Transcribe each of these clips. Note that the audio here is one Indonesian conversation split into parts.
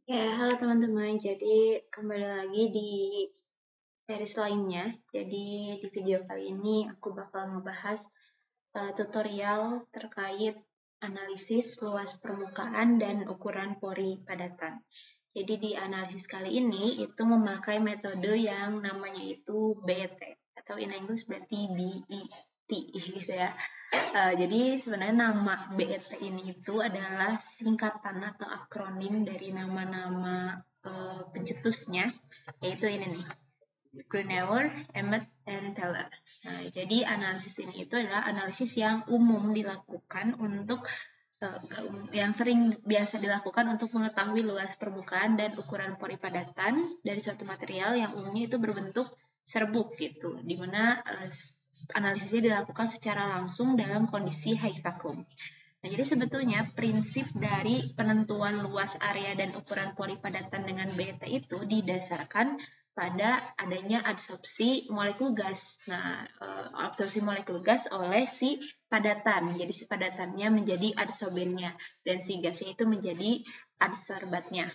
Ya, halo teman-teman. Jadi, kembali lagi di series lainnya. Jadi, di video kali ini aku bakal ngebahas tutorial terkait analisis luas permukaan dan ukuran pori padatan. Jadi, di analisis kali ini itu memakai metode yang namanya itu BET atau in English berarti BET gitu ya. Jadi sebenarnya nama BET ini itu adalah singkatan atau akronim dari nama-nama pencetusnya, yaitu ini nih, Gruneauer, Emmet, and Teller. Nah, jadi analisis ini itu adalah analisis yang umum dilakukan untuk yang sering biasa dilakukan untuk mengetahui luas permukaan dan ukuran pori padatan dari suatu material yang umumnya itu berbentuk serbuk gitu, di mana analisisnya dilakukan secara langsung dalam kondisi high vacuum. Nah, jadi sebetulnya prinsip dari penentuan luas area dan ukuran pori padatan dengan BET itu didasarkan pada adanya adsorpsi molekul gas. Nah, absorpsi molekul gas oleh si padatan. Jadi si padatannya menjadi adsorbennya dan si gasnya itu menjadi adsorbatnya.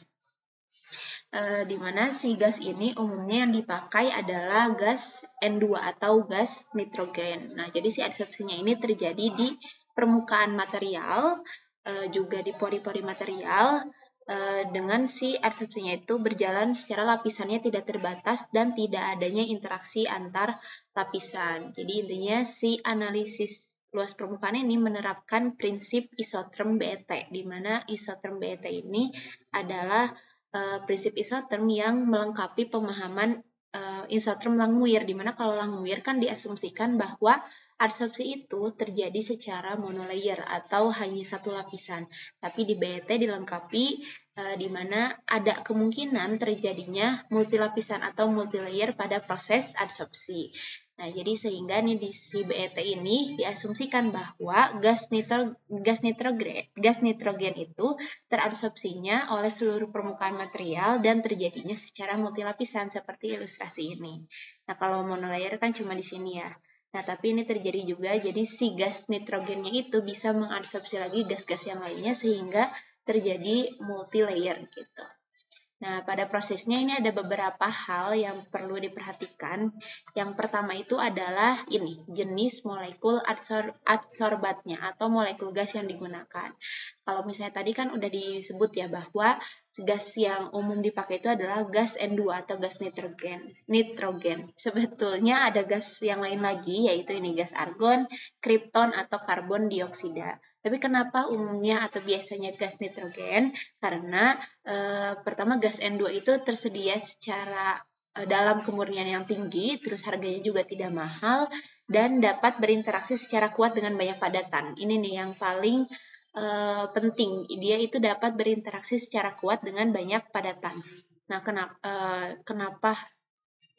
Di mana si gas ini umumnya yang dipakai adalah gas N2 atau gas nitrogen. Nah, jadi si adsorpsinya ini terjadi di permukaan material, juga di pori-pori material, dengan si adsorpsinya itu berjalan secara lapisannya tidak terbatas dan tidak adanya interaksi antar lapisan. Jadi intinya si analisis luas permukaan ini menerapkan prinsip isoterm BET, di mana isoterm BET ini adalah prinsip isoterm yang melengkapi pemahaman isoterm Langmuir, di mana kalau Langmuir kan diasumsikan bahwa adsorpsi itu terjadi secara monolayer atau hanya satu lapisan. Tapi di BET dilengkapi di mana ada kemungkinan terjadinya multilapisan atau multilayer pada proses adsorpsi. Nah, jadi sehingga nih di si BET ini diasumsikan bahwa gas nitrogen itu teradsorpsinya oleh seluruh permukaan material dan terjadinya secara multilapisan seperti ilustrasi ini. Nah, kalau monolayer kan cuma di sini ya. Nah, tapi ini terjadi juga, jadi si gas nitrogennya itu bisa mengadsorpsi lagi gas-gas yang lainnya sehingga terjadi multilayer gitu. Nah, pada prosesnya ini ada beberapa hal yang perlu diperhatikan. Yang pertama itu adalah ini, jenis molekul adsorbatnya atau molekul gas yang digunakan. Kalau misalnya tadi kan udah disebut ya bahwa gas yang umum dipakai itu adalah gas N2 atau gas nitrogen. Sebetulnya ada gas yang lain lagi, yaitu ini gas argon, kripton, atau karbon dioksida. Tapi kenapa umumnya atau biasanya gas nitrogen? Karena pertama gas N2 itu tersedia secara dalam kemurnian yang tinggi, terus harganya juga tidak mahal, dan dapat berinteraksi secara kuat dengan banyak padatan. Ini nih yang paling penting, dia itu dapat berinteraksi secara kuat dengan banyak padatan. Nah, kenapa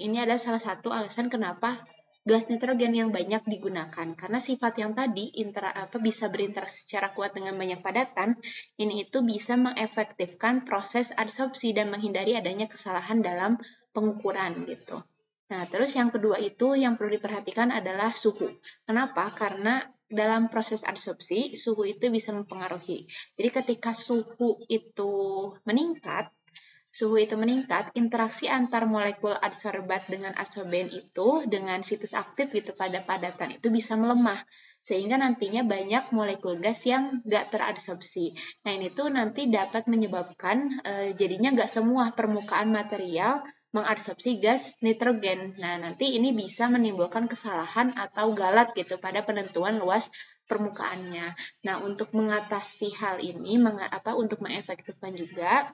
ini ada salah satu alasan kenapa gas nitrogen yang banyak digunakan, karena sifat yang tadi bisa berinteraksi secara kuat dengan banyak padatan, ini itu bisa mengefektifkan proses adsorpsi dan menghindari adanya kesalahan dalam pengukuran gitu. Nah, terus yang kedua itu yang perlu diperhatikan adalah suhu. Kenapa? Karena dalam proses adsorpsi, suhu itu bisa mempengaruhi. Jadi ketika suhu itu meningkat, interaksi antar molekul adsorbat dengan adsorben itu dengan situs aktif gitu pada padatan itu bisa melemah. Sehingga nantinya banyak molekul gas yang nggak teradsorpsi. Nah, ini tuh nanti dapat menyebabkan jadinya nggak semua permukaan material mengadsorpsi gas nitrogen. Nah, nanti ini bisa menimbulkan kesalahan atau galat gitu pada penentuan luas permukaannya. Nah, untuk mengatasi hal ini, untuk mengefektifkan juga,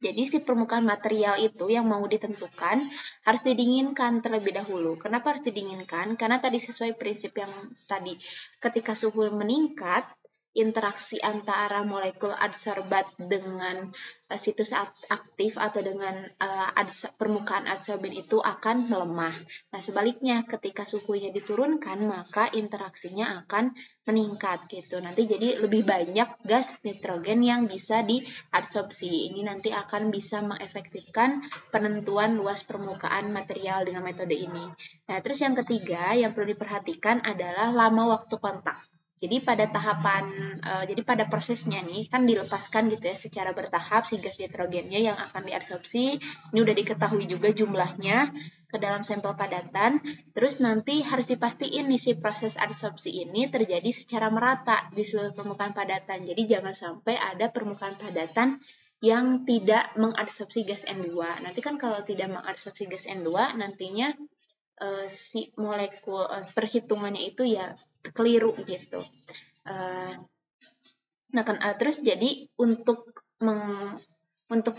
jadi si permukaan material itu yang mau ditentukan harus didinginkan terlebih dahulu. Kenapa harus didinginkan? Karena tadi sesuai prinsip yang tadi, ketika suhu meningkat, interaksi antara molekul adsorbat dengan situs aktif atau dengan permukaan adsorben itu akan melemah. Nah, sebaliknya ketika suhunya diturunkan, maka interaksinya akan meningkat gitu. Nanti jadi lebih banyak gas nitrogen yang bisa diadsorpsi. Ini nanti akan bisa mengefektifkan penentuan luas permukaan material dengan metode ini. Nah, terus yang ketiga yang perlu diperhatikan adalah lama waktu kontak. Jadi jadi pada prosesnya nih kan dilepaskan gitu ya secara bertahap si gas nitrogennya yang akan diabsorpsi. Ini udah diketahui juga jumlahnya ke dalam sampel padatan. Terus nanti harus dipastiin nih si proses absorpsi ini terjadi secara merata di seluruh permukaan padatan. Jadi jangan sampai ada permukaan padatan yang tidak mengabsorpsi gas N2. Nanti kan kalau tidak mengabsorpsi gas N2 nantinya si molekul perhitungannya itu ya keliru gitu. Terus jadi untuk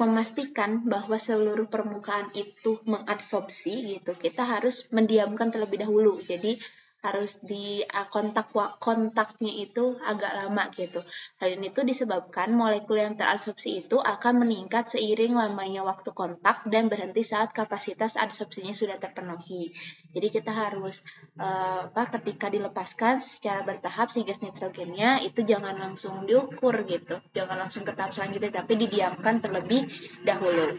memastikan bahwa seluruh permukaan itu mengabsorpsi gitu, kita harus mendiamkan terlebih dahulu. Jadi harus di kontaknya itu agak lama gitu. Hal ini tuh disebabkan molekul yang terabsorpsi itu akan meningkat seiring lamanya waktu kontak dan berhenti saat kapasitas absorpsinya sudah terpenuhi. Jadi kita harus ketika dilepaskan secara bertahap si gas nitrogennya itu jangan langsung diukur gitu, jangan langsung ke tahap selanjutnya, tapi didiamkan terlebih dahulu.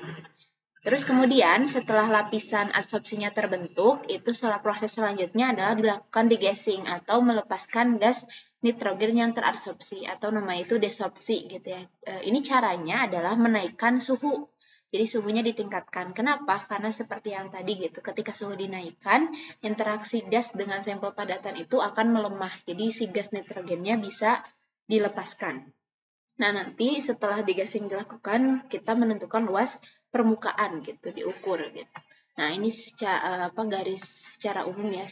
Terus kemudian setelah lapisan absorpsinya terbentuk, itu setelah proses selanjutnya adalah dilakukan degassing atau melepaskan gas nitrogen yang terabsorpsi atau namanya itu desorpsi gitu ya. Ini caranya adalah menaikkan suhu. Jadi suhunya ditingkatkan. Kenapa? Karena seperti yang tadi gitu, ketika suhu dinaikkan, interaksi gas dengan sampel padatan itu akan melemah. Jadi si gas nitrogennya bisa dilepaskan. Nah, nanti setelah degassing dilakukan, kita menentukan luas permukaan gitu, diukur gitu. Nah, ini garis secara umum ya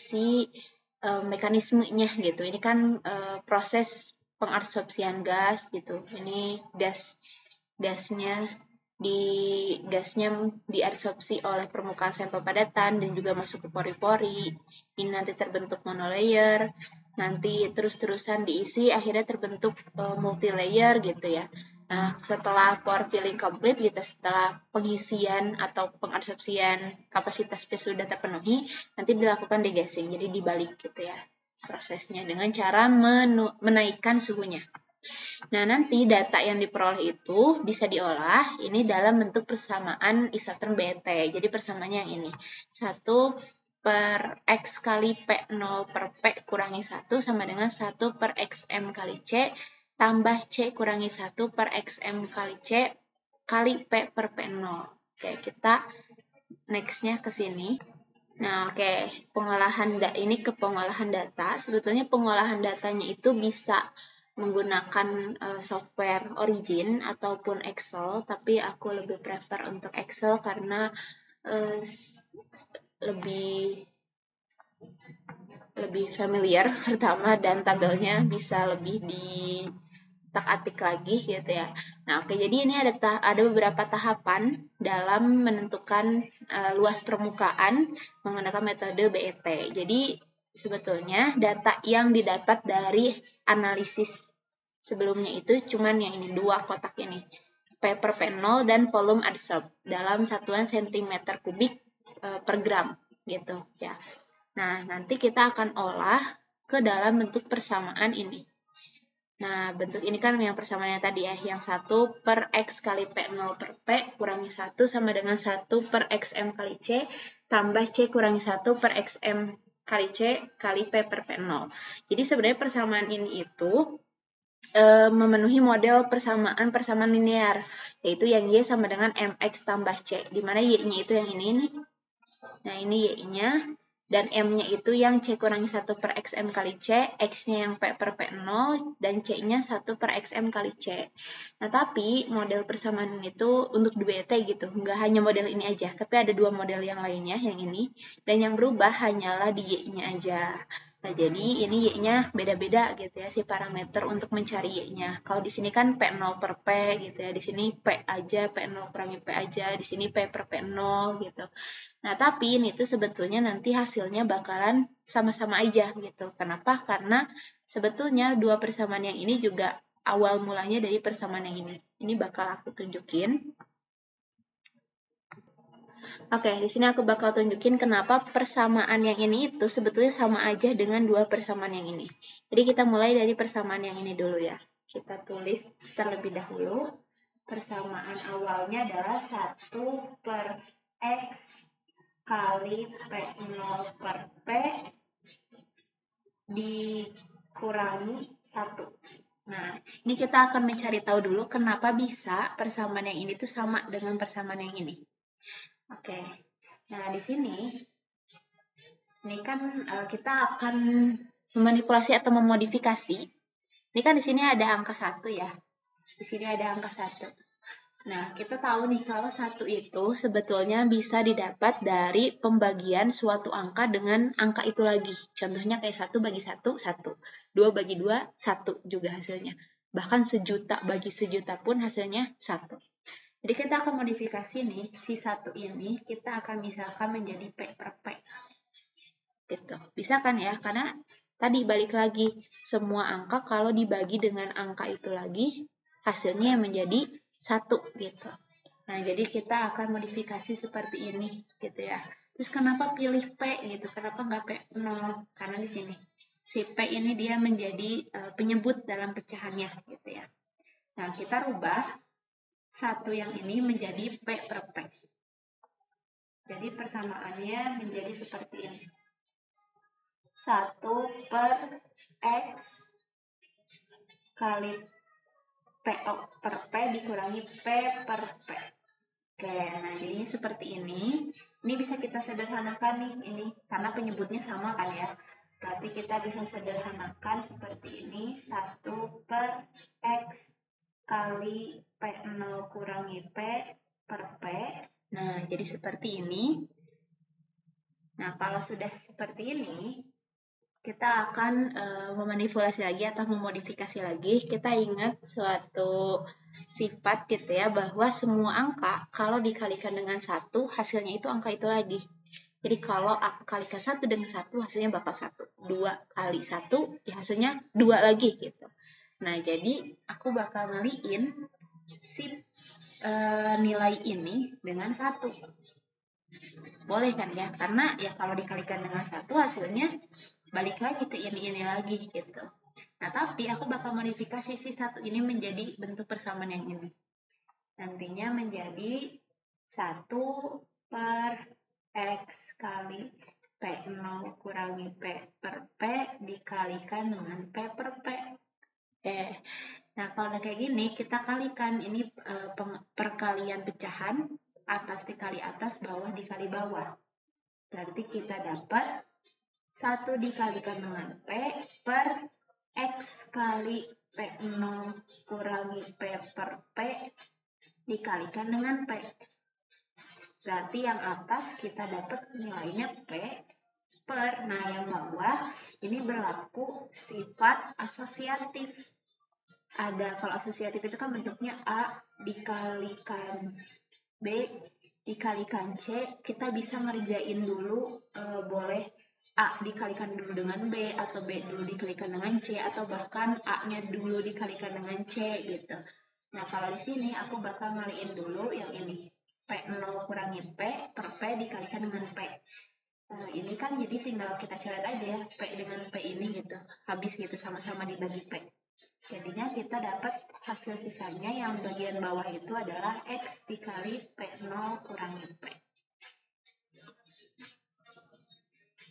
mekanismenya gitu. Ini kan proses pengabsorpsian gas gitu. Ini gasnya diabsorpsi oleh permukaan sampel padatan dan juga masuk ke pori-pori. Ini nanti terbentuk monolayer, nanti terus-terusan diisi akhirnya terbentuk multi-layer gitu ya. Nah, setelah pore filling complete gitu, setelah pengisian atau pengabsorpsian kapasitasnya sudah terpenuhi, nanti dilakukan degassing. Jadi dibalik gitu ya prosesnya dengan cara menaikkan suhunya. Nah, nanti data yang diperoleh itu bisa diolah ini dalam bentuk persamaan isotherm BNT. Jadi persamaannya yang ini. 1 per X kali P0 per P kurangi 1 sama dengan 1 per XM kali C tambah C kurangi 1 per XM kali C kali P per P0. Oke, kita next-nya ke sini. Nah, ini ke pengolahan data. Sebetulnya pengolahan datanya itu bisa menggunakan software Origin ataupun Excel, tapi aku lebih prefer untuk Excel karena lebih familiar pertama dan tabelnya bisa lebih ditak-atik lagi gitu ya. Nah, jadi ini ada beberapa tahapan dalam menentukan luas permukaan menggunakan metode BET. Jadi sebetulnya data yang didapat dari analisis sebelumnya itu cuman yang ini, 2 kotak ini. P per P0 dan volume adsorb dalam satuan cm3 per gram gitu ya. Nah, nanti kita akan olah ke dalam bentuk persamaan ini. Nah, bentuk ini kan yang persamaannya tadi ya, yang 1 per X kali P0 per P kurangi 1 sama dengan 1 per XM kali C tambah C kurangi 1 per XM kali C kali P per P0. Jadi sebenarnya persamaan ini itu memenuhi model persamaan linear, yaitu yang Y sama dengan MX tambah C, di mana Y-nya itu yang ini nih. Nah, ini Y-nya. Dan M-nya itu yang C kurangi 1 per XM kali C, X-nya yang P per P0, dan C-nya 1 per XM kali C. Nah, tapi model persamaan itu untuk BET gitu, nggak hanya model ini aja, tapi ada 2 model yang lainnya, yang ini, dan yang berubah hanyalah di Y-nya aja. Nah, jadi ini Y-nya beda-beda gitu ya, si parameter untuk mencari Y-nya. Kalau di sini kan P0 per P gitu ya, di sini P aja, P0 kurangi P aja, di sini P per P0 gitu. Nah, tapi ini tuh sebetulnya nanti hasilnya bakalan sama-sama aja gitu. Kenapa? Karena sebetulnya 2 persamaan yang ini juga awal mulanya dari persamaan yang ini. Ini bakal aku tunjukin. Oke, di sini aku bakal tunjukin kenapa persamaan yang ini itu sebetulnya sama aja dengan 2 persamaan yang ini. Jadi kita mulai dari persamaan yang ini dulu ya. Kita tulis terlebih dahulu. Persamaan awalnya adalah 1 per X kali P0 per P dikurangi 1. Nah, ini kita akan mencari tahu dulu kenapa bisa persamaan yang ini tuh sama dengan persamaan yang ini. Oke. Nah, di sini ini kan kita akan memanipulasi atau memodifikasi. Ini kan di sini ada angka 1 ya. Di sini ada angka 1. Nah, kita tahu nih kalau 1 itu sebetulnya bisa didapat dari pembagian suatu angka dengan angka itu lagi. Contohnya kayak 1 bagi 1, 1. 2 bagi 2, 1 juga hasilnya. Bahkan sejuta bagi sejuta pun hasilnya 1. Jadi kita akan modifikasi nih, si 1 ini kita akan misalkan menjadi P per P. Gitu. Bisa kan ya? Karena tadi balik lagi, semua angka kalau dibagi dengan angka itu lagi, hasilnya menjadi 1 gitu. Nah, jadi kita akan modifikasi seperti ini gitu ya. Terus kenapa pilih P gitu? Kenapa nggak P0? Karena di sini si P ini dia menjadi penyebut dalam pecahannya gitu ya. Nah, kita rubah 1 yang ini menjadi P per P. Jadi persamaannya menjadi seperti ini. 1 per X kali P per P dikurangi P per P. Oke, nah jadi seperti ini. Ini bisa kita sederhanakan nih, ini karena penyebutnya sama kan ya. Berarti kita bisa sederhanakan seperti ini. 1 per X kali P0 kurangi P per P. Nah, jadi seperti ini. Nah, kalau sudah seperti ini, kita akan memanipulasi lagi atau memodifikasi lagi. Kita ingat suatu sifat gitu ya, bahwa semua angka kalau dikalikan dengan 1, hasilnya itu angka itu lagi. Jadi kalau aku kalikan 1 dengan 1, hasilnya bakal 1. 2 kali 1, ya hasilnya 2 lagi gitu. Nah, jadi aku bakal ngaliin si nilai ini dengan 1. Boleh kan ya? Karena ya kalau dikalikan dengan 1, hasilnya balik lagi ke ini lagi gitu. Nah, tapi aku bakal modifikasi si 1 ini menjadi bentuk persamaan yang ini. Nantinya menjadi 1 per X kali P0 kurangi P per P dikalikan dengan P per P. Nah kalau udah kayak gini, kita kalikan ini perkalian pecahan, atas dikali atas, bawah dikali bawah. Berarti kita dapat 1 dikalikan dengan P per X kali P0 kurangi P per P dikalikan dengan P. Berarti yang atas kita dapat nilainya P per, nah yang bawah ini berlaku sifat asosiatif. Ada, kalau asosiatif itu kan bentuknya A dikalikan B dikalikan C, kita bisa ngerjain dulu, boleh A dikalikan dulu dengan B, atau B dulu dikalikan dengan C, atau bahkan A-nya dulu dikalikan dengan C gitu. Nah, kalau di sini aku bakal ngaliin dulu yang ini. P0 kurangi P per P dikalikan dengan P. Ini kan jadi tinggal kita coret aja ya, P dengan P ini gitu. Habis gitu, sama-sama dibagi P. Jadinya kita dapat hasil sisanya yang bagian bawah itu adalah X dikali P0 kurangi P.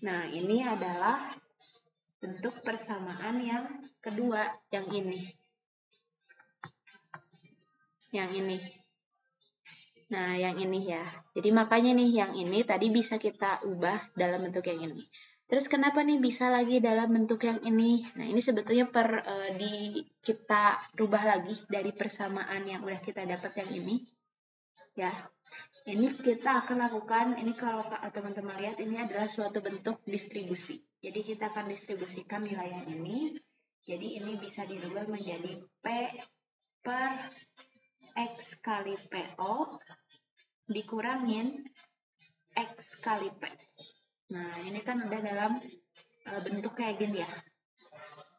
Nah, ini adalah bentuk persamaan yang kedua, yang ini. Yang ini. Nah, yang ini ya. Jadi makanya nih, yang ini tadi bisa kita ubah dalam bentuk yang ini. Terus kenapa nih bisa lagi dalam bentuk yang ini? Nah, ini sebetulnya kita rubah lagi dari persamaan yang udah kita dapat yang ini. Ya, ini kita akan lakukan, ini kalau teman-teman lihat, ini adalah suatu bentuk distribusi. Jadi kita akan distribusikan nilai yang ini. Jadi ini bisa dirubah menjadi P per X kali PO dikurangin X kali P. Nah, ini kan udah dalam bentuk kayak gini ya.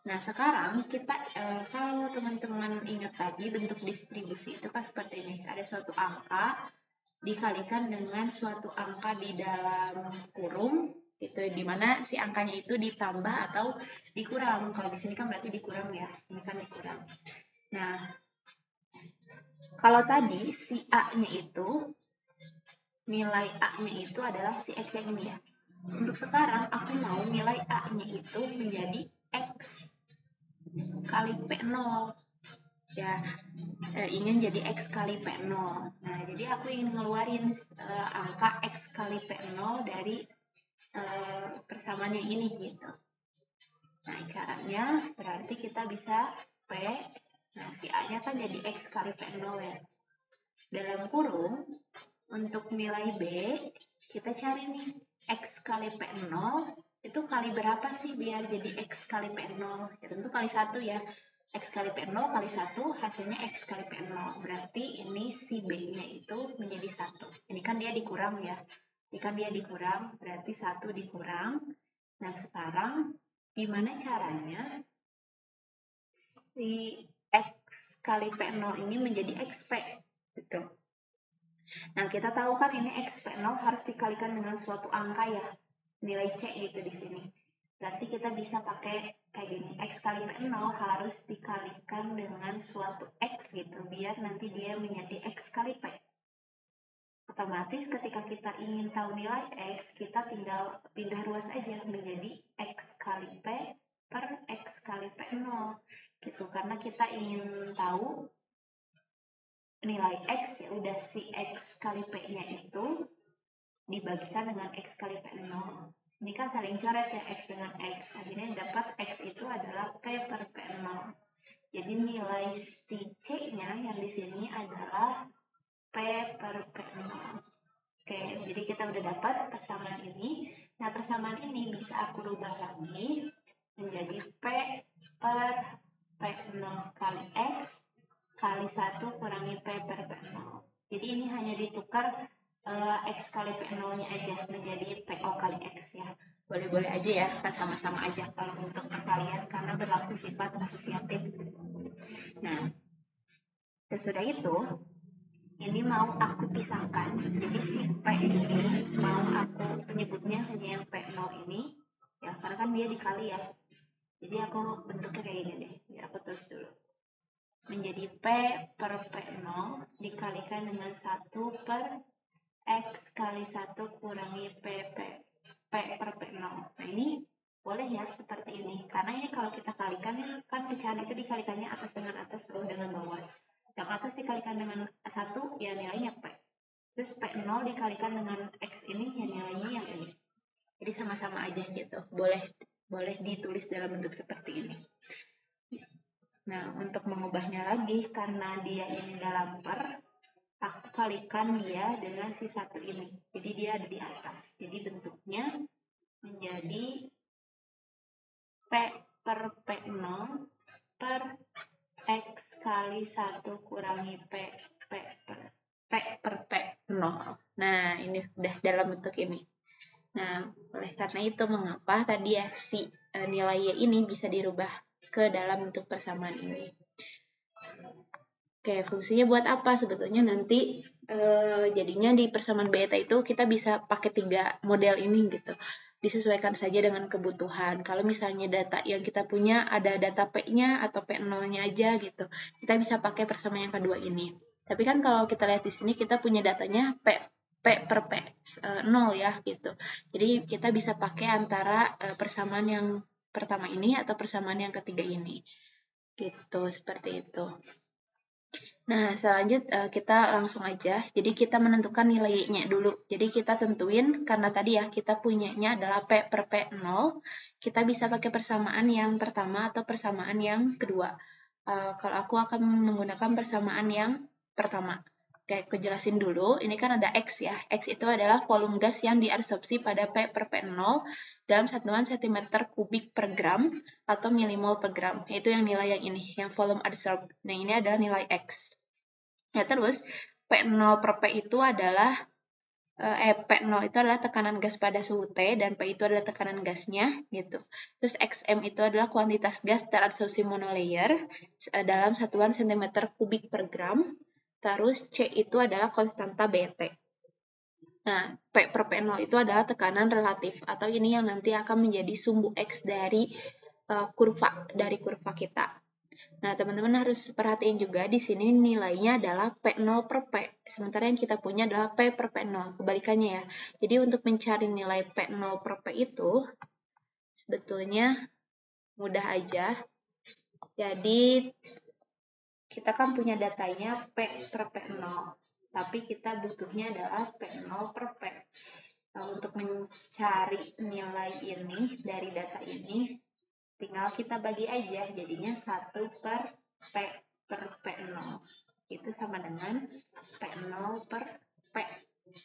Nah, sekarang kita, kalau teman-teman ingat tadi, bentuk distribusi itu kan seperti ini. Ada suatu angka dikalikan dengan suatu angka di dalam kurung, gitu, di mana si angkanya itu ditambah atau dikurang. Kalau di sini kan berarti dikurang ya, ini kan dikurang. Nah, kalau tadi si A-nya itu, nilai A-nya itu adalah si X yang ini ya. Untuk sekarang aku mau nilai A-nya itu menjadi X. kali P0 ya, ingin jadi X kali P0. Nah, jadi aku ingin ngeluarin angka X kali P0 dari persamaan yang ini gitu. Nah, caranya berarti kita bisa P, nah si A-nya kan jadi X kali P0 ya. Dalam kurung, untuk nilai B, kita cari nih X kali P0 itu kali berapa sih biar jadi X kali P0? Ya tentu kali 1 ya. X kali P0 kali 1 hasilnya X kali P0. Berarti ini si B-nya itu menjadi 1. Ini kan dia dikurang ya. Ini kan dia dikurang, berarti 1 dikurang. Nah, sekarang gimana caranya si X kali P0 ini menjadi XP? Gitu. Nah, kita tahu kan ini XP0 harus dikalikan dengan suatu angka ya. Nilai C gitu di sini. Berarti kita bisa pakai kayak gini. X kali P0 harus dikalikan dengan suatu X gitu. Biar nanti dia menjadi X kali P. Otomatis ketika kita ingin tahu nilai X, kita tinggal pindah ruas aja menjadi X kali P per X kali P0. Gitu. Karena kita ingin tahu nilai X, ya udah si X kali P-nya itu dibagikan dengan X kali P0. Ini kan saling coret ya, X dengan X. Akhirnya dapat X itu adalah P per P0. Jadi nilai si C-nya yang di sini adalah P per P0. Oke, jadi kita udah dapat persamaan ini. Nah, persamaan ini bisa aku rubah lagi menjadi P per P0 kali X kali 1 kurangi P per P0. Jadi ini hanya ditukar X kali P0-nya aja menjadi PO kali X ya. Boleh-boleh aja ya, kita sama-sama aja kalau untuk perkalian karena berlaku sifat asosiatif. Nah, sesudah itu, ini mau aku pisahkan. Jadi si P ini mau aku menyebutnya hanya yang P0 ini, ya karena kan dia dikali ya. Jadi aku bentuknya kayak gini deh, ya aku tulis dulu. Menjadi P per P0 dikalikan dengan 1 per X kali 1 kurangi P per P0. Nah, ini boleh ya seperti ini. Karena ini kalau kita kalikan, kan pecahan itu dikalikannya atas dengan atas, bawah dengan bawah. Yang atas dikalikan dengan 1, ya nilainya P. Terus P0 dikalikan dengan X ini, ya nilainya yang ini. Jadi sama-sama aja gitu. Boleh ditulis dalam bentuk seperti ini. Nah, untuk mengubahnya lagi, karena dia ini dalam per, aku kalikan dia dengan si satu ini. Jadi dia ada di atas. Jadi bentuknya menjadi P per P0 per X kali 1 kurangi P per P0. Nah, ini udah dalam bentuk ini. Nah, oleh karena itu mengapa tadi ya si nilai Y ini bisa dirubah ke dalam bentuk persamaan ini. Oke, fungsinya buat apa? Sebetulnya nanti jadinya di persamaan beta itu kita bisa pakai 3 model ini gitu. Disesuaikan saja dengan kebutuhan. Kalau misalnya data yang kita punya ada data P-nya atau P0-nya aja gitu, kita bisa pakai persamaan yang kedua ini. Tapi kan kalau kita lihat di sini kita punya datanya P per P0 ya gitu. Jadi kita bisa pakai antara persamaan yang pertama ini atau persamaan yang ketiga ini. Gitu, seperti itu. Nah, selanjutnya kita langsung aja. Jadi kita menentukan nilainya dulu. Jadi kita tentuin, karena tadi ya kita punyanya adalah P per P0, kita bisa pakai persamaan yang pertama atau persamaan yang kedua. Kalau aku akan menggunakan persamaan yang pertama. Oke, aku jelasin dulu. Ini kan ada X ya. X itu adalah volume gas yang diabsorpsi pada P per P0 dalam satuan cm kubik per gram atau milimol per gram. Itu yang nilai yang ini, yang volume adsorbed. Nah, ini adalah nilai X. Ya, terus P0 per P itu adalah P0 itu adalah tekanan gas pada suhu T dan P itu adalah tekanan gasnya gitu. Terus XM itu adalah kuantitas gas terabsorpsi monolayer dalam satuan cm kubik per gram. Terus C itu adalah konstanta BT. Nah, P per P0 itu adalah tekanan relatif atau ini yang nanti akan menjadi sumbu X dari kurva kita. Nah, teman-teman harus perhatiin juga di sini nilainya adalah P0 per P. Sementara yang kita punya adalah P per P0. Kebalikannya ya. Jadi untuk mencari nilai P0 per P itu sebetulnya mudah aja. Jadi kita kan punya datanya P per P0, tapi kita butuhnya adalah P0 per P. Nah, untuk mencari nilai ini dari data ini, tinggal kita bagi aja, jadinya 1 per P per P0. Itu sama dengan P0 per P,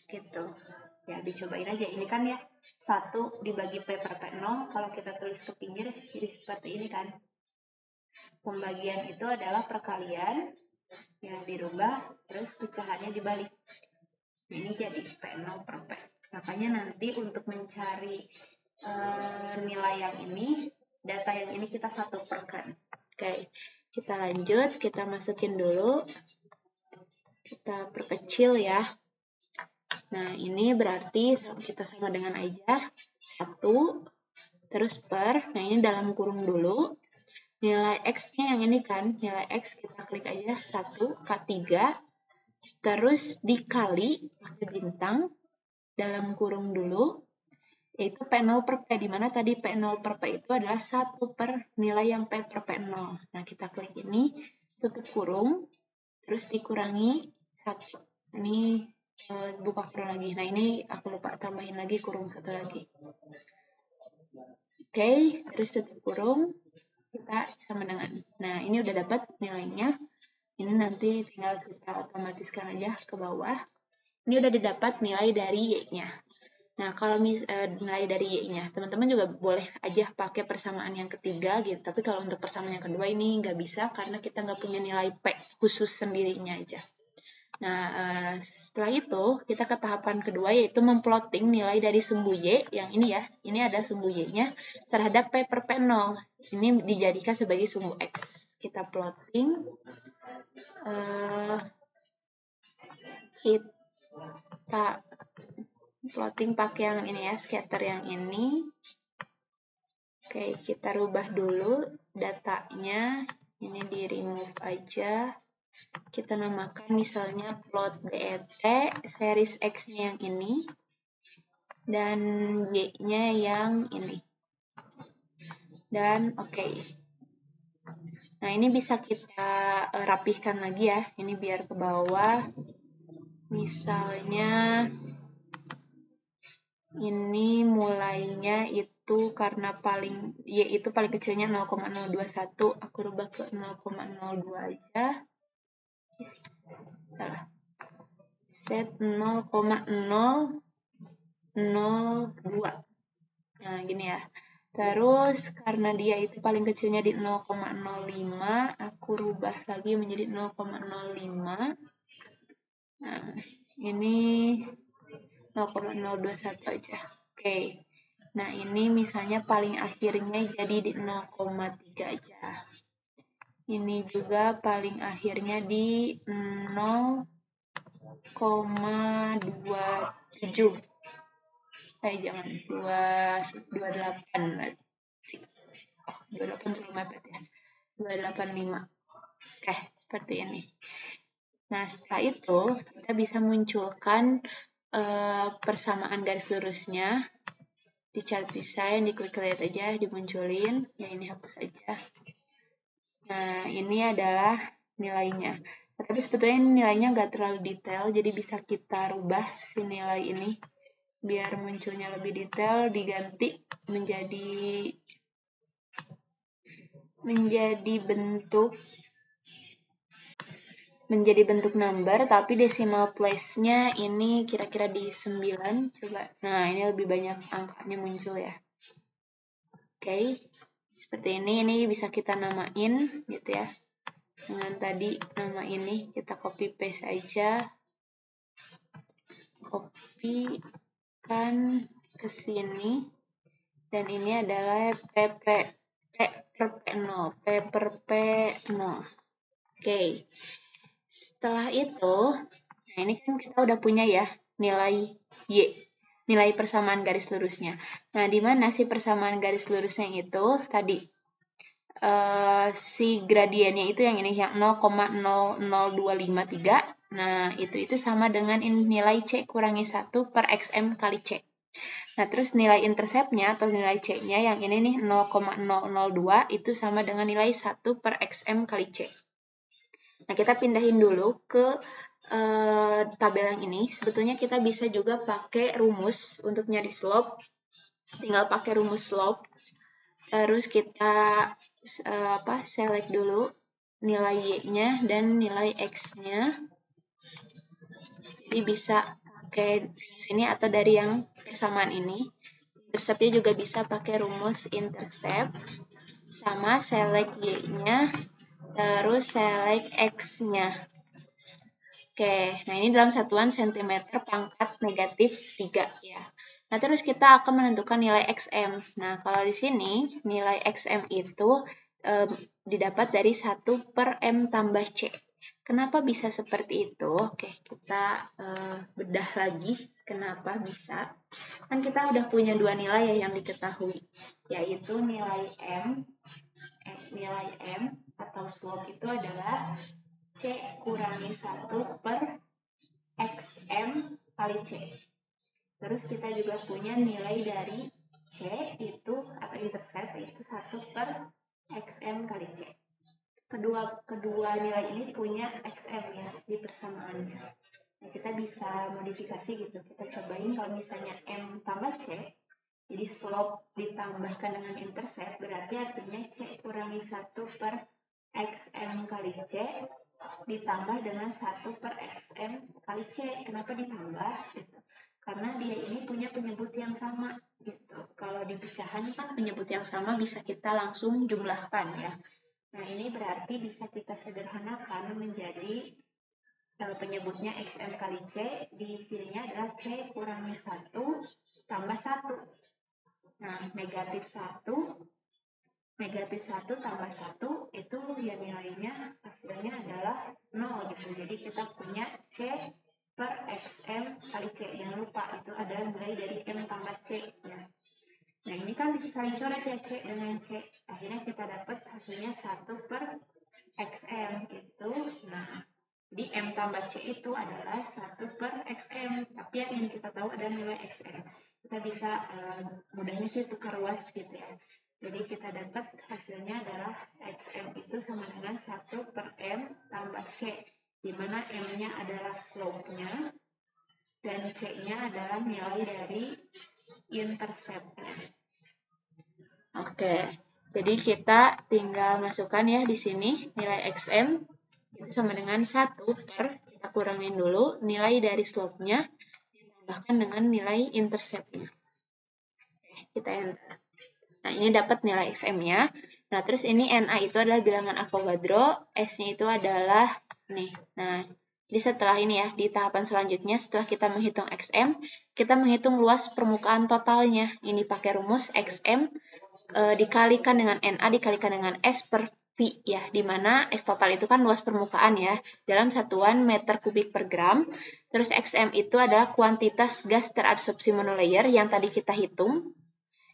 gitu. Ya, dicobain aja. Ini kan ya, 1 dibagi P per P0, kalau kita tulis ke pinggir, jadi seperti ini kan. Pembagian itu adalah perkalian yang dirubah, terus pecahannya dibalik. Ini jadi P0 per P. Makanya nanti untuk mencari nilai yang ini, data yang ini kita satukan. Oke, kita lanjut, kita masukin dulu. Kita perkecil ya. Nah, ini berarti kita sama dengan aja 1, terus per, nah ini dalam kurung dulu. Nilai X-nya yang ini kan, nilai X kita klik aja 1, K3, terus dikali pakai bintang, dalam kurung dulu, yaitu P0 per P, di mana tadi P0 per P itu adalah 1 per nilai yang P per P0. Nah, kita klik ini, tutup kurung, terus dikurangi 1. Ini buka kurung lagi. Nah, ini aku lupa tambahin lagi kurung 1 lagi. Oke, terus tutup kurung, kita sama dengan. Nah, ini udah dapat nilainya. Ini nanti tinggal kita otomatiskan aja ke bawah. Ini udah didapat nilai dari Y-nya. Nah, kalau nilai dari Y-nya, teman-teman juga boleh aja pakai persamaan yang ketiga gitu. Tapi kalau untuk persamaan yang kedua ini nggak bisa karena kita nggak punya nilai P khusus sendirinya aja. Nah, setelah itu kita ke tahapan kedua yaitu memplotting nilai dari sumbu Y yang ini ya. Ini ada sumbu Y-nya terhadap P per P0. Ini dijadikan sebagai sumbu X. Kita plotting. Kita plotting pakai yang ini ya, scatter yang ini. Oke, kita rubah dulu datanya. Ini di remove aja. Kita namakan misalnya plot BET, series X-nya yang ini, dan Y-nya yang ini. Dan oke. Nah, ini bisa kita rapihkan lagi ya. Ini biar ke bawah. Misalnya, ini mulainya itu karena Y itu paling kecilnya 0,021. Aku rubah ke 0,02 aja. Yes, salah. Set 0,002. Nah, gini ya. Terus, karena dia itu paling kecilnya di 0,05, aku rubah lagi menjadi 0,05. Nah, ini 0,021 aja. Oke. Nah, ini misalnya paling akhirnya jadi di 0,3 aja. Ini juga paling akhirnya di 0,27. Jangan 28 berarti. 28 terlalu mepet ya. 285. Oke, seperti ini. Nah, setelah itu kita bisa munculkan persamaan garis lurusnya di chart design, di quick create aja, dimunculin. Ya, ini hapus aja. Nah, ini adalah nilainya. Tapi sebetulnya nilainya nggak terlalu detail, jadi bisa kita rubah si nilai ini biar munculnya lebih detail, diganti menjadi bentuk number, tapi decimal place-nya ini kira-kira di 9. Coba. Nah, ini lebih banyak angkanya muncul ya. Oke. Seperti ini bisa kita namain gitu ya. Dengan tadi nama ini kita copy paste aja. Copy kan ke sini. Dan ini adalah P per P0. Oke. Setelah itu, nah ini kan kita udah punya ya nilai Y. Nilai persamaan garis lurusnya. Nah, di mana sih persamaan garis lurusnya itu? Tadi si gradiennya itu yang ini, yang 0,00253. Nah, itu sama dengan nilai C kurangi 1 per XM kali C. Nah, terus nilai interceptnya atau nilai C-nya yang ini nih 0,002 itu sama dengan nilai 1 per XM kali C. Nah, kita pindahin dulu ke tabel yang ini. Sebetulnya kita bisa juga pakai rumus untuk nyari slope. Tinggal pakai rumus slope. Terus kita select dulu nilai Y-nya dan nilai X-nya. Jadi bisa pakai ini atau dari yang persamaan ini. Interceptnya juga bisa pakai rumus intercept sama select Y-nya, terus select X-nya. Oke, nah ini dalam satuan cm pangkat negatif 3 ya. Nah, terus kita akan menentukan nilai XM. Nah, kalau di sini nilai XM itu didapat dari 1 per M tambah C. Kenapa bisa seperti itu? Oke, kita bedah lagi kenapa bisa. Kan kita udah punya dua nilai ya yang diketahui, yaitu nilai M atau slope itu adalah C kurangi 1 per XM kali C. Terus kita juga punya nilai dari C itu atau intercept yaitu 1 per XM kali C. Kedua nilai ini punya XM ya di persamaannya. Nah, kita bisa modifikasi gitu. Kita cobain kalau misalnya M tambah C, jadi slope ditambahkan dengan intercept, berarti artinya C kurangi 1 per XM kali C ditambah dengan 1 per XM kali C. Kenapa ditambah? Gitu. Karena dia ini punya penyebut yang sama. Gitu. Kalau di pecahan kan penyebut yang sama bisa kita langsung jumlahkan ya. Nah, ini berarti bisa kita sederhanakan menjadi penyebutnya XM kali C, di sininya adalah C kurangi 1 tambah 1. Nah, negatif 1 tambah 1 itu ya nilainya hasilnya adalah 0 gitu. Jadi kita punya C per XM kali C. Jangan lupa itu adalah nilai dari M tambah C ya. Nah, ini kan bisa saling coret ya C dengan C. Akhirnya kita dapat hasilnya 1 per XM gitu. Nah, di M tambah C itu adalah 1 per XM. Tapi yang ingin kita tahu adalah nilai XM. Kita bisa mudahnya sih tukar ruas gitu ya. Jadi kita dapat hasilnya adalah XM itu sama dengan 1 per M tambah C. Di mana M-nya adalah slope-nya dan C-nya adalah nilai dari intercept-nya. Oke, jadi kita tinggal masukkan ya di sini nilai XM itu sama dengan 1 per, kita kurangin dulu nilai dari slope-nya ditambahkan dengan nilai intercept-nya. Kita enter. Nah, ini dapat nilai XM-nya. Nah, terus ini NA itu adalah bilangan Avogadro, S-nya itu adalah nih. Nah, jadi setelah ini ya, di tahapan selanjutnya setelah kita menghitung XM, kita menghitung luas permukaan totalnya. Ini pakai rumus XM dikalikan dengan NA dikalikan dengan S per V ya, di mana S total itu kan luas permukaan ya, dalam satuan meter kubik per gram. Terus XM itu adalah kuantitas gas terabsorpsi monolayer yang tadi kita hitung,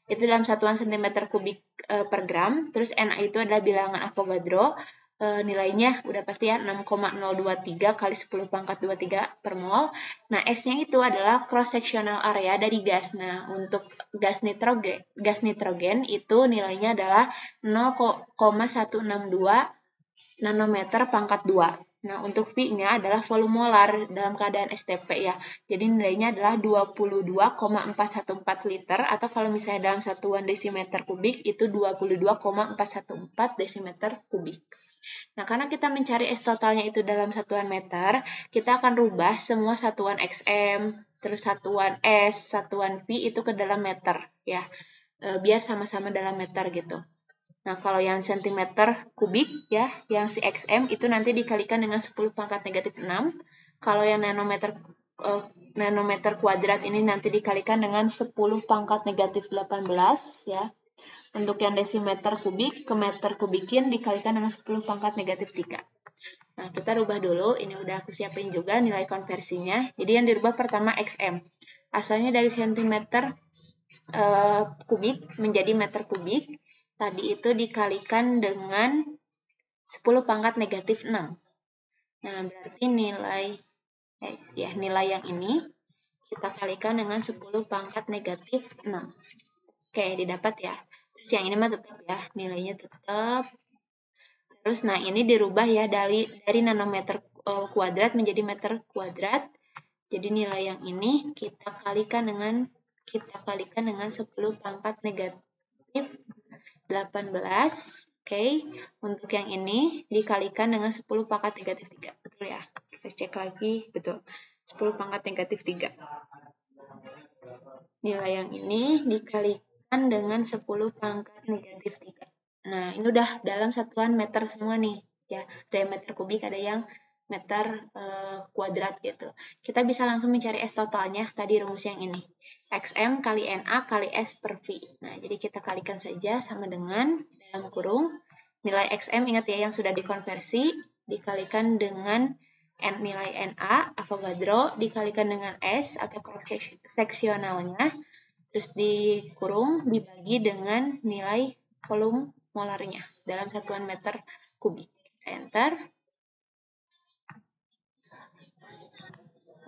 itu dalam satuan cm kubik per gram. Terus NA itu adalah bilangan Avogadro, nilainya udah pasti ya 6,023 kali 10 pangkat 23 per mol. Nah, S-nya itu adalah cross sectional area dari gas. Nah, untuk gas nitrogen itu nilainya adalah 0,162 nanometer pangkat 2. Nah, untuk V-nya adalah volume molar dalam keadaan STP ya. Jadi nilainya adalah 22,414 liter, atau kalau misalnya dalam satuan desimeter kubik itu 22,414 desimeter kubik. Nah, karena kita mencari S totalnya itu dalam satuan meter, kita akan rubah semua satuan XM, terus satuan S, satuan V itu ke dalam meter ya. Biar sama-sama dalam meter gitu. Nah, kalau yang centimeter kubik ya, yang si XM itu nanti dikalikan dengan 10 pangkat negatif 6. Kalau yang nanometer kuadrat ini nanti dikalikan dengan 10 pangkat negatif 18 ya. Untuk yang desimeter kubik ke meter kubikin dikalikan dengan 10 pangkat negatif 3. Nah, kita rubah dulu. Ini udah aku siapin juga nilai konversinya. Jadi yang dirubah pertama XM. Asalnya dari sentimeter kubik menjadi meter kubik. Tadi itu dikalikan dengan 10 pangkat negatif 6. Nah, berarti nilai yang ini kita kalikan dengan 10 pangkat negatif 6. Oke, didapat ya. Terus yang ini mah tetap ya, nilainya tetap. Terus nah ini dirubah ya dari nanometer kuadrat menjadi meter kuadrat. Jadi nilai yang ini kita kalikan dengan 10 pangkat negatif 18. Oke. Untuk yang ini dikalikan dengan 10 pangkat negatif 3. Betul ya? Kita cek lagi, betul. 10 pangkat negatif 3. Nilai yang ini dikalikan dengan 10 pangkat negatif 3. Nah, ini udah dalam satuan meter semua nih. Ya, ada yang meter kubik, ada yang meter kuadrat gitu. Kita bisa langsung mencari S totalnya, tadi rumus yang ini. XM kali NA kali S per V. Nah, jadi kita kalikan saja sama dengan dalam kurung. Nilai XM, ingat ya yang sudah dikonversi, dikalikan dengan nilai NA, Avogadro, dikalikan dengan S atau seksionalnya, terus dikurung, dibagi dengan nilai volume molarnya dalam satuan meter kubik. Enter.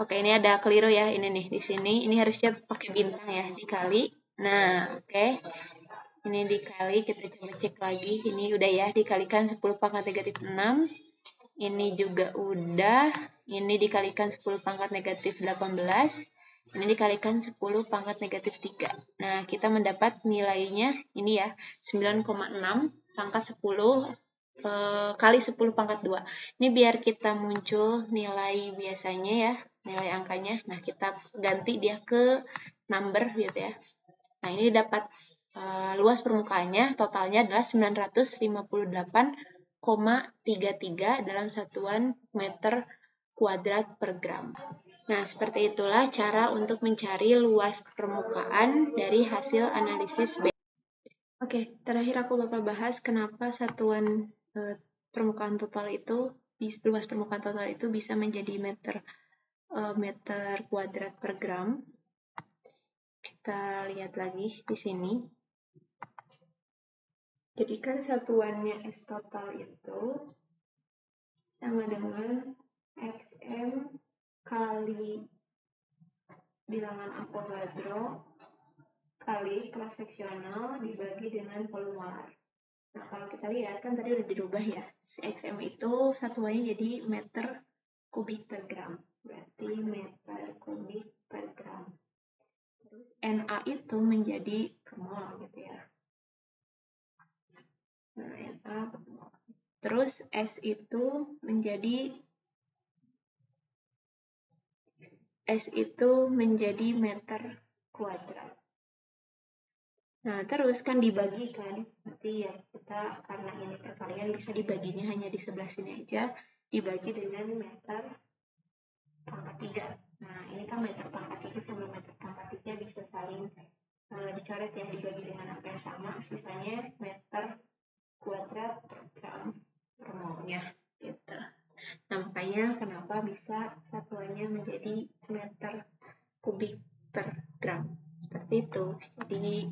Oke, ini ada keliru ya, ini nih di sini, ini harusnya pakai bintang ya, dikali. Nah, oke. Ini dikali, kita coba cek lagi. Ini udah ya, dikalikan 10 pangkat negatif 6. Ini juga udah. Ini dikalikan 10 pangkat negatif 18. Ini dikalikan 10 pangkat negatif 3. Nah, kita mendapat nilainya ini ya, 9,6 pangkat 10 kali 10 pangkat 2. Ini biar kita muncul nilai biasanya ya, nilai angkanya. Nah, kita ganti dia ke number gitu ya. Nah, ini dapat luas permukaannya, totalnya adalah 958,33 dalam satuan meter kuadrat per gram. Nah, seperti itulah cara untuk mencari luas permukaan dari hasil analisis B. Oke, terakhir aku bakal bahas kenapa satuan permukaan total itu, luas permukaan total itu bisa menjadi meter kuadrat per gram. Kita lihat lagi di sini. Jadi kan satuannya S total itu sama dengan XM kali bilangan Avogadro kali kelas seksional dibagi dengan volume molar. Nah, kalau kita lihat kan tadi udah dirubah ya. XM itu satuannya jadi meter kubik per gram. Berarti meter kubik per gram. Terus NA itu menjadi per mol gitu ya. Nah, NA per mol. Terus S itu menjadi meter kuadrat. Nah, terus kan dibagi kan, nanti ya kita karena ini perkalian bisa dibaginya hanya di sebelah sini aja, dibagi dengan meter pangkat 3. Nah, ini kan meter pangkat 3 sama meter pangkat 3 bisa saling dicoret ya, dibagi dengan angka yang sama, sisanya meter kuadrat per gram per molnya gitu. Nah, makanya kenapa bisa satuannya menjadi meter kubik per gram. Seperti itu. Jadi,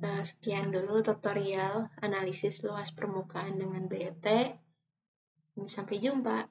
sekian dulu tutorial analisis luas permukaan dengan BET. Sampai jumpa.